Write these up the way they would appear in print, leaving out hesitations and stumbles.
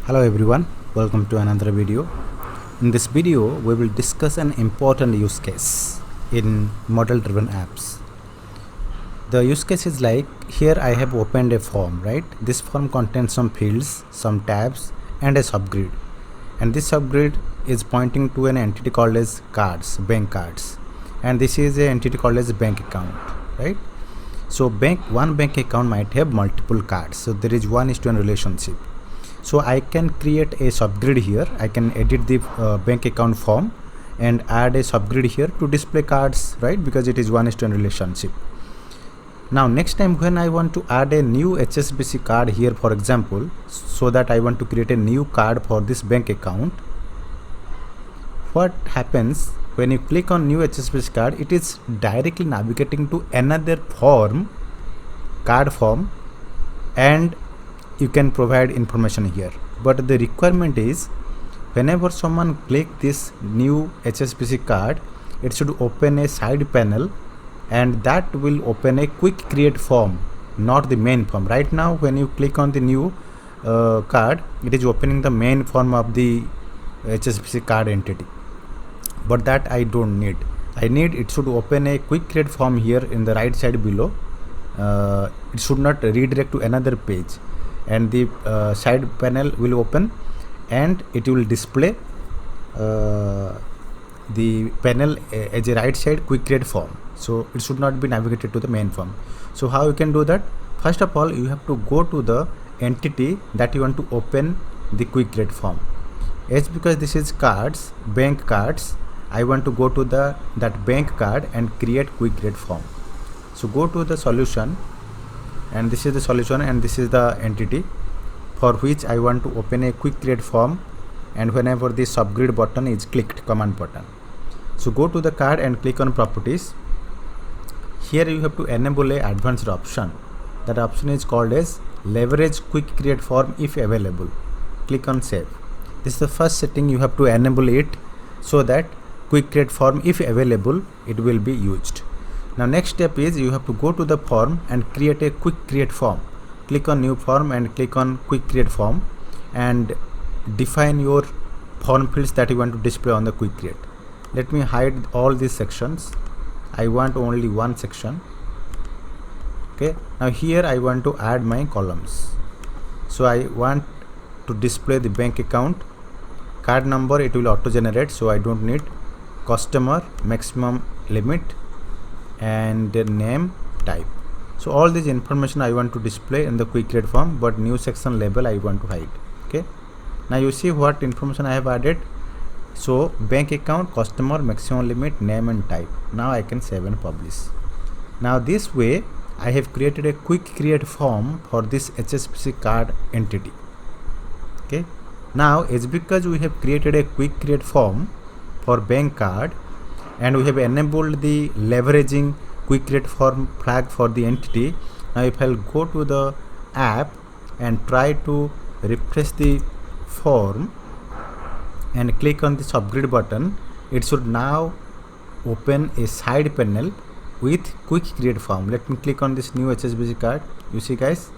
Hello everyone, welcome to another video. In this video, we will discuss an important use case in model driven apps. The use case is like, here I have opened a form, right? This form contains some fields, some tabs and a subgrid. And this subgrid is pointing to an entity called as cards, bank cards. And this is an entity called as bank account, right? So one bank account might have multiple cards. So there is 1:1 relationship. So I can create a subgrid here. I can edit the bank account form and add a subgrid here to display cards, right? Because it is 1:1 relationship. Now next time when I want to add a new HSBC card here, for example, so that I want to create a new card for this bank account, what happens when you click on new HSBC card, it is directly navigating to another form, card form, and you can provide information here. But the requirement is, whenever someone click this new HSBC card, it should open a side panel and that will open a quick create form, not the main form. Right now when you click on the new card, it is opening the main form of the HSBC card entity, but that I don't need. It should open a quick create form here in the right side below. It should not redirect to another page, and the side panel will open and it will display the panel as a right side quick create form. So it should not be navigated to the main form. So how you can do that? First of all, you have to go to the entity that you want to open the quick create form. As because this is cards, bank cards, I want to go to that bank card and create quick create form. So go to the solution, and this is the solution and this is the entity for which I want to open a quick create form, and whenever the subgrid button is clicked, command button. So go to the card and click on properties. Here you have to enable a advanced option. That option is called as leverage quick create form if available. Click on save. This is the first setting, you have to enable it so that quick create form if available, it will be used. Now next step is, you have to go to the form and create a quick create form. Click on new form and click on quick create form and define your form fields that you want to display on the quick create. Let me hide all these sections. I want only one section. Okay, now here I want to add my columns. So I want to display the bank account, card number, it will auto generate, so I don't need, customer, maximum limit, and the name, type. So all this information I want to display in the quick create form, but new section label I want to hide. Okay, now you see what information I have added. So bank account, customer, maximum limit, name and type. Now I can save and publish. Now this way I have created a quick create form for this HSBC card entity. Okay, now it's because we have created a quick create form for bank card and we have enabled the leveraging quick create form flag for the entity. Now if I'll go to the app and try to refresh the form and click on the subgrid button, it should now open a side panel with quick create form. Let me click on this new HSBC card. You see guys,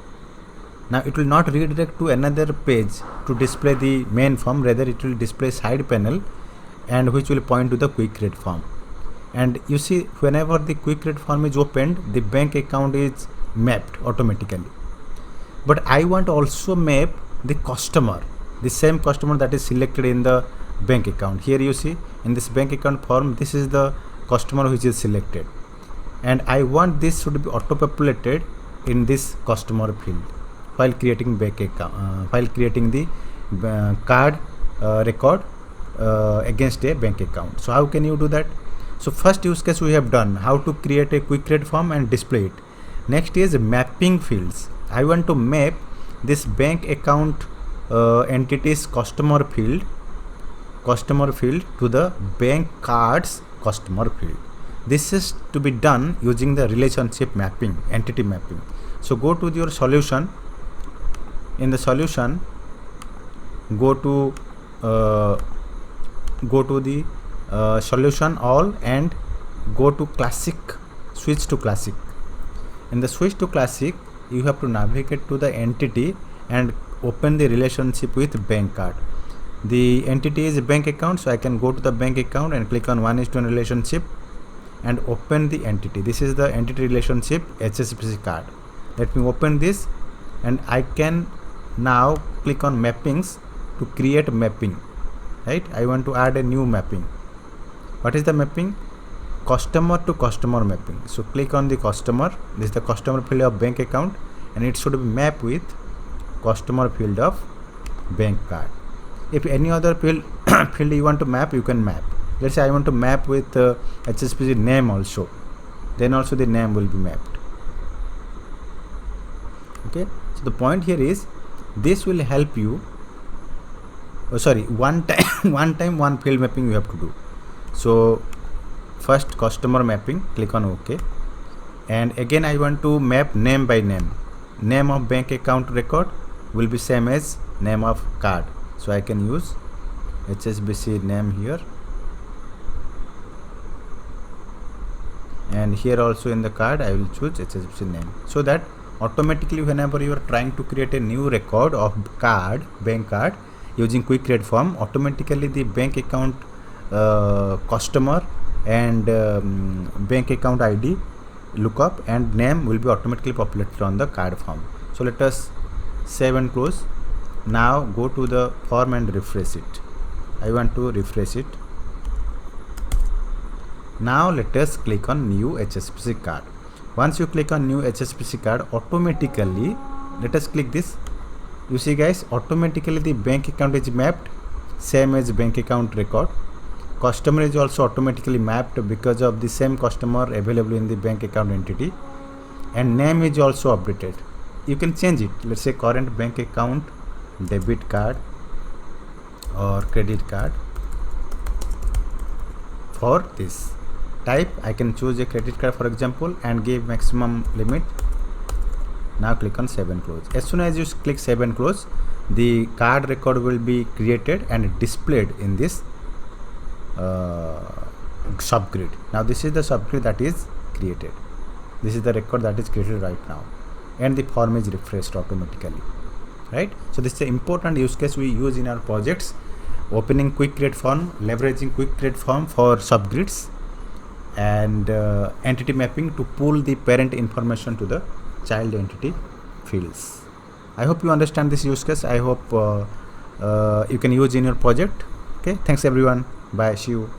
now it will not redirect to another page to display the main form, rather it will display side panel and which will point to the quick create form. And you see, whenever the quick create form is opened, the bank account is mapped automatically. But I want also map the customer, the same customer that is selected in the bank account. Here you see in this bank account form, this is the customer which is selected, and I want this should be auto populated in this customer field while creating bank account, while creating the card record against a bank account. So how can you do that? So first use case we have done, how to create a quick create form and display it. Next is mapping fields. I want to map this bank account entity's customer field to the bank cards customer field. This is to be done using the relationship mapping, entity mapping. So go to your solution. In the solution, go to the solution all and go to classic, switch to classic. In the switch to classic, you have to navigate to the entity and open the relationship with bank card. The entity is bank account, so I can go to the bank account and click on 1:1 relationship and open the entity. This is the entity relationship HSBC card. Let me open this, and I can now click on mappings to create mapping, right? I want to add a new mapping. What is the mapping? Customer to customer mapping. So click on the customer. This is the customer field of bank account, and it should be mapped with customer field of bank card. If any other field you want to map, you can map. Let's say I want to map with HSBC name also, then also the name will be mapped. Okay, so the point here is this will help you. One time one field mapping you have to do. So first customer mapping, click on OK, and again I want to map name by name. Name of bank account record will be same as name of card, so I can use HSBC name here, and here also in the card I will choose HSBC name, so that automatically whenever you are trying to create a new record of card, bank card, using quick create form, automatically the bank account customer and bank account ID lookup and name will be automatically populated on the card form. So let us save and close. Now go to the form and refresh it. I want to refresh it. Now let us click on new HSBC card. Once you click on new HSBC card, automatically, let us click this. You see guys, automatically the bank account is mapped same as bank account record. Customer is also automatically mapped because of the same customer available in the bank account entity, and name is also updated. You can change it. Let's say current bank account, debit card or credit card. For this type, I can choose a credit card for example and give maximum limit. Now click on save and close. As soon as you click save and close, the card record will be created and displayed in this subgrid. Now this is the subgrid that is created. This is the record that is created right now, and the form is refreshed automatically, right? So this is an important use case we use in our projects, opening quick create form, leveraging quick create form for subgrids and entity mapping to pull the parent information to the child entity fields. I hope you understand this use case. I hope you can use in your project. Okay, thanks everyone. Bye, see you.